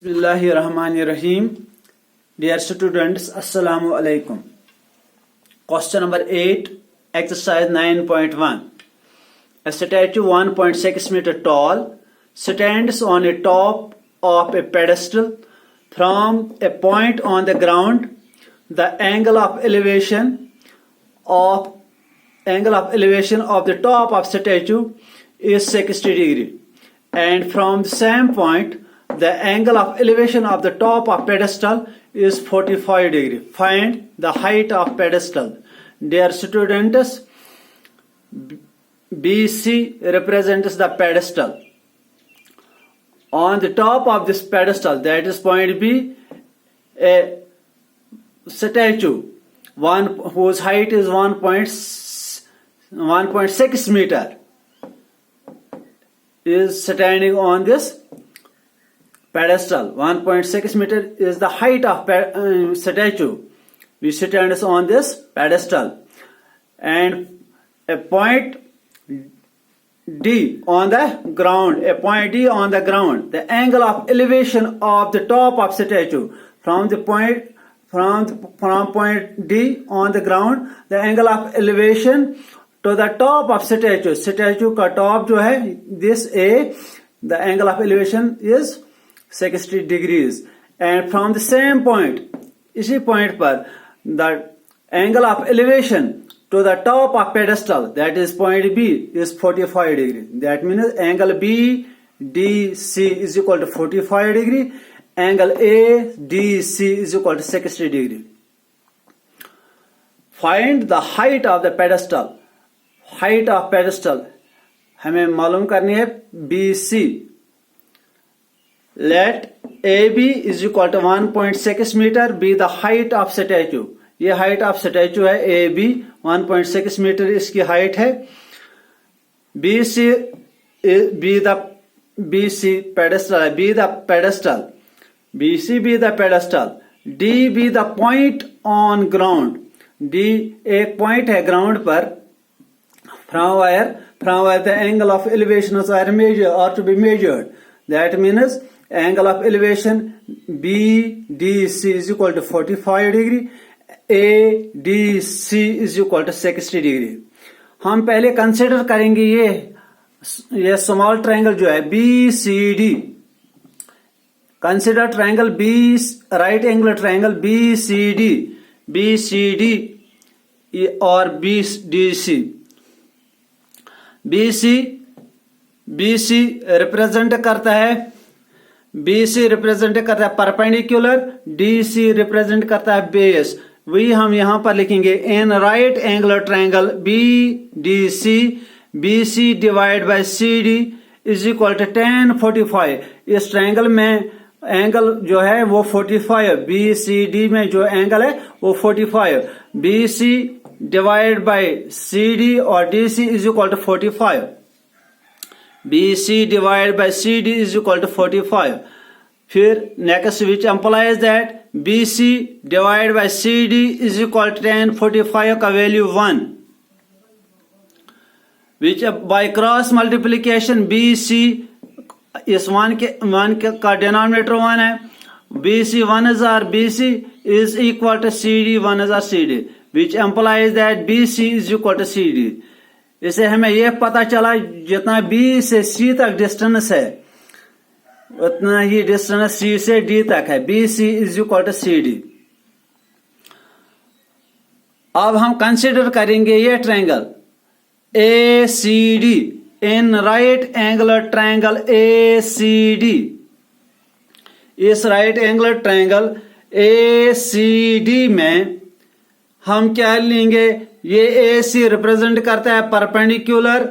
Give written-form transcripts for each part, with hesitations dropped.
Bismillahirrahmanirrahim. Dear students, Assalamu alaikum. Question number 8, exercise 9.1. A statue 1.6 meter tall stands on a top of a pedestal from a point on the ground. The angle of elevation of the top of statue is 60 degree, and from the same point the angle of elevation of the top of pedestal is 45 degree. Find the height of pedestal. Dear students, BC represents the pedestal. On the top of this pedestal, that is point B, a statue whose height is 1.6 meter is standing on this pedestal. 1.6 meter is the height of statue which stands on this pedestal, and a point D on the ground. The angle of elevation of the top of statue from point D on the ground, the angle of elevation to the top of statue का top जो है this A, the angle of elevation is 60 degrees, and from the same point, इसी point पर the angle of elevation to the top of pedestal, that is point B, is 45 degree. That means angle BDC is equal to 45 degree, angle ADC is equal to 60 degree. Find the height of the pedestal. Height of pedestal हमें मालूम करनी है BC. Let AB is equal to 1.6 meter be the height of statue. ये height of statue है AB, 1.6 meter इसकी height है. BC pedestal है, be the pedestal. BC be the pedestal. D be the point on ground. D एक point है ground पर. From where the angle of elevation are to be measured. That means angle of elevation BDC is equal to 45 degree, ADC is equal to 60 degree. हम पहले consider करेंगे ये small triangle जो है BCD. Consider triangle right angle triangle BCD और BDC. BC represent करता है perpendicular, DC represent करता है बेस. वही हम यहां पर लिखेंगे in right angular triangle BDC, BC divide by CD is equal to tan 45. इस ट्रायंगल में एंगल जो है वो 45, BCD में जो एंगल है वो 45. BC डिवाइड बाय CD और DC is equal to 45. BC divided by CD is equal to 45. फिर next which implies that BC divided by CD is equal to tan 45 का value 1. Which by cross multiplication BC इस 1 का denominator 1 है. BC 1 BC is equal to CD 1 CD, which implies that BC is equal to CD. इसे हमें यह पता चला जितना B से C तक डिस्टेंस है उतना ही डिस्टेंस C से D तक है. BC is equal to CD. अब हम कंसिडर करेंगे ये triangle ACD. In right angular triangle ACD. इस राइट एंगुलर ट्रायंगल ACD में हम क्या लेंगे, ये AC रिप्रेजेंट करता है परपेंडिकुलर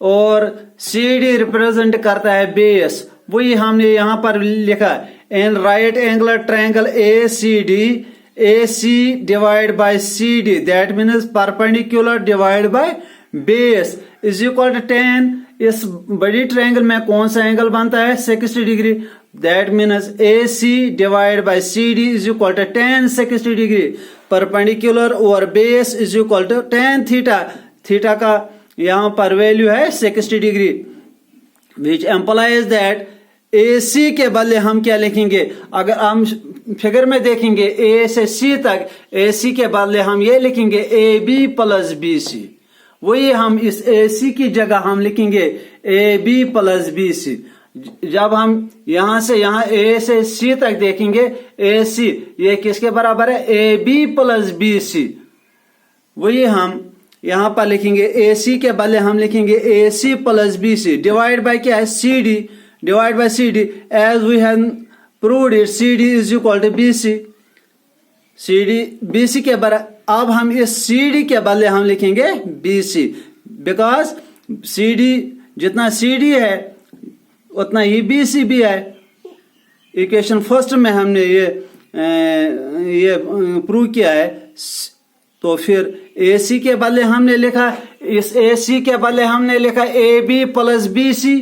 और CD रिप्रेजेंट करता है बेस. वही हमने यहां पर लिखा in right angular triangle ACD, AC divide by CD, that means perpendicular divide by base is equal to tan. इस बड़ी ट्रायंगल में कौन सा एंगल बनता है 60 degree. That means AC divide by CD is equal to tan 60 degree. Perpendicular और base is equal to tan theta. Theta का यहां पर वैल्यू है 60 degree, which implies that AC के बदले हम क्या लिखेंगे, अगर हम फिगर में देखेंगे A से C तक, AC के बदले हम ये लिखेंगे AB प्लस BC। वही हम इस AC की जगह हम लिखेंगे AB प्लस BC। जब हम यहां से यहां A से C तक देखेंगे, AC ये किसके बराबर है, AB प्लस BC। वही हम यहां पर लिखेंगे AC के बदले हम लिखेंगे AC plus BC divide by क्या है, CD, divide by CD। As we have proved it, CD is equal to BC। CD BC के बराबर, अब हम इस CD के बदले हम लिखेंगे BC, बिकॉज CD जितना CD है उतना ही BC भी है। इक्वेशन फर्स्ट में हमने ये प्रूव किया है। तो फिर AC के बदले हमने लिखा, इस AC के बदले हमने लिखा AB प्लस BC,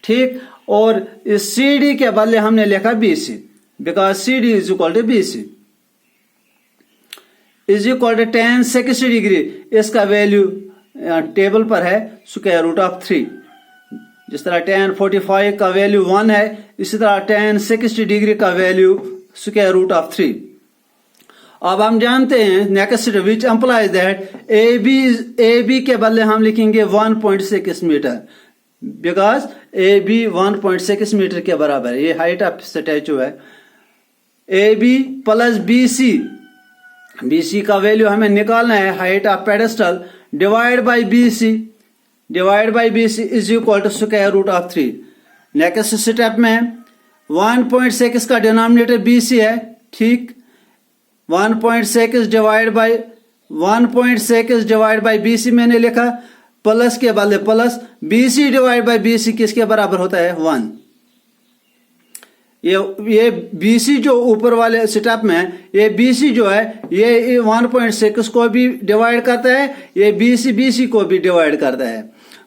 ठीक, और इस CD के बदले हमने लिखा BC, because CD is equal to BC is equal to tan 60 degree. इसका वैल्यू टेबल पर है स्क्वायर रूट ऑफ 3। जिस तरह tan 45 का वैल्यू 1 है, इसी तरह tan 60 डिग्री का वैल्यू स्क्वायर रूट ऑफ 3। अब हम जानते हैं next which implies that AB के बदले हम लिखेंगे 1.6 मीटर, बिकॉज AB 1.6 मीटर के बराबर है। ये हाइट ऑफ स्टैचू है। AB प्लस BC का वैल्यू हमें निकालना है, height of pedestal, divide by BC is equal to square root of 3। Next step में 1.6 का डिनोमिनेटर BC है, ठीक, 1.6 डिवाइड बाय BC मैंने लिखा, प्लस के बदले plus, BC divide by BC किसके बराबर होता है, 1। ये BC जो ऊपर वाले स्टेप में है, ये BC जो है ये 1.6 को भी डिवाइड करता है, ये BC को भी डिवाइड करता है।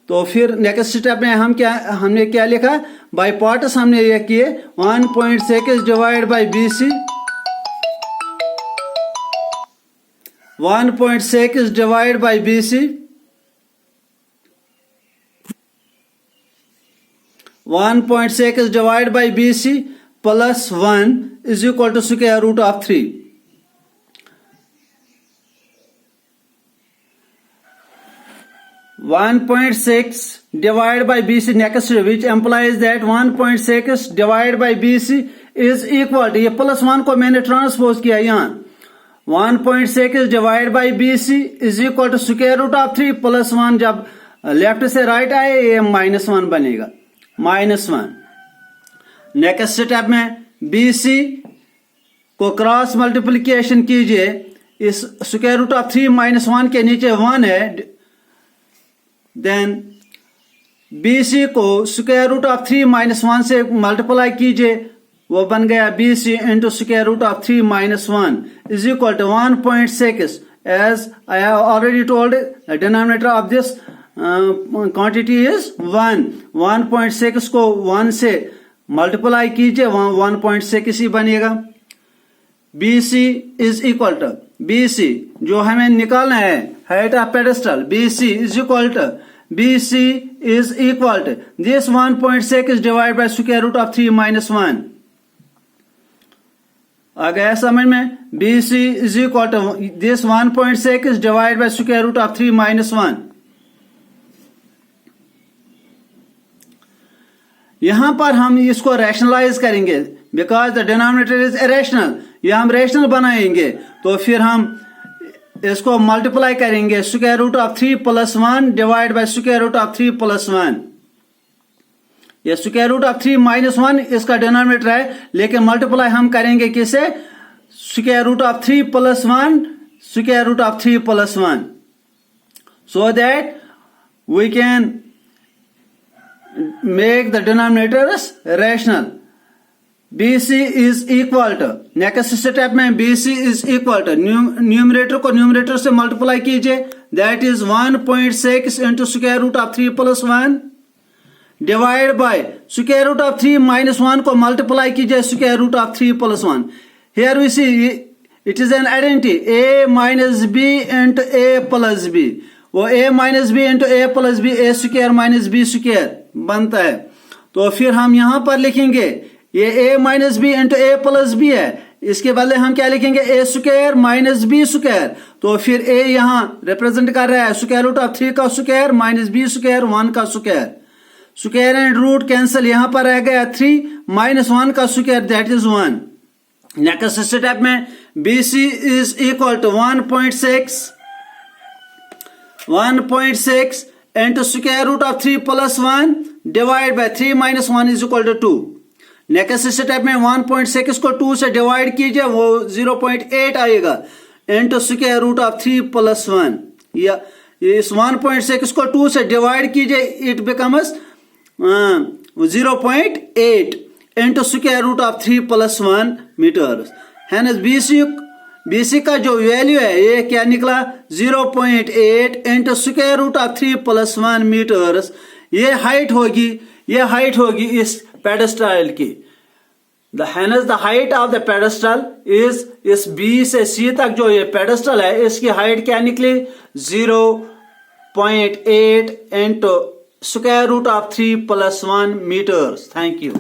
तो फिर नेक्स्ट स्टेप में हमने क्या लिखा, बाय पार्ट्स हमने ये किए, 1.6 divide by BC, 1.6 divide by BC, 1.6 divide by BC plus 1 is equal to square root of 3। (1.6 divided by BC next, which implies that 1.6 divided by BC is equal to, ये plus 1 को मैंने transpose किया यहाँ, 1.6 divide by BC is equal to square root of 3 plus 1। जब left से right आए ये -1 बनेगा, -1। नेक्स्ट स्टेप में BC को क्रॉस मल्टीप्लिकेशन कीजिए, इस स्क्वायर रूट ऑफ 3 -1 के नीचे 1 है, देन BC को स्क्वायर रूट ऑफ 3 -1 से मल्टीप्लाई कीजिए, वो बन गया BC into square root of 3 -1 is equal to 1.6। As I have already told, the denominator of this quantity is 1। 1.6 को 1 से मल्टीप्लाई कीजिए, 1.6 ही बनेगा। BC is equal to, BC जो हमें निकालना है, height of pedestal, BC is equal to this 1.6 divide by square root of 3 -1। आ गया समझ में? BC is equal to this 1.6 divide by square root of 3 -1। यहां पर हम इसको रैशनलाइज करेंगे, because the denominator is irrational, ये हम रेशनल बनाएंगे, तो फिर हम इसको मल्टीप्लाई करेंगे, square root of 3 + 1 divide by square root of 3 + 1। ये स्क्वायर रूट ऑफ 3 -1 इसका डिनोमिनेटर है, लेकिन मल्टीप्लाई हम करेंगे किसे, square root of 3 + 1 square root of 3 + 1, so that we can make the denominators rational। BC is equal to, नेक्स्ट step में BC is equal to, numerator को न्यूमरेटर से मल्टीप्लाई कीजिए, that is 1.6 into square root of 3 + 1 divide by square root of 3 -1 को multiply कीजिए, square root of 3 + 1। Here we see it is an identity, A - B into A + B, वो A - B into A + B, A² - B² बनता है। तो फिर हम यहां पर लिखेंगे ये a minus B into A plus B है, इसके बदले हम क्या लिखेंगे a square minus B square. तो फिर a यहां रिप्रेजेंट कर रहा है स्क्वायर रूट ऑफ 3 का स्क्वायर माइनस बी स्क्वायर 1 का square, square and root cancel, यहां पर रह गया 3 माइनस 1 का square that is 1। Next step में BC is equal to 1.6 into square root of 3 plus 1 divided by 3 minus 1 is equal to 2। Next step में 1.6 को 2 से डिवाइड कीजिए, वो 0.8 आएगा into square root of 3 plus 1, या इस 1.6 को 2 से डिवाइड कीजिए, it becomes 0.8 into square root of 3 plus 1 metres. Hence BC का जो वैल्यू है ये क्या निकला 0.8 into square root of 3 plus 1 metres. ये हाइट होगी इस पेडेस्टल की। Hence the height of the pedestal is इस B से C तक जो ये पेडेस्टल है इसकी हाइट क्या निकली 0.8 into square root of 3 plus 1 metres. Thank you.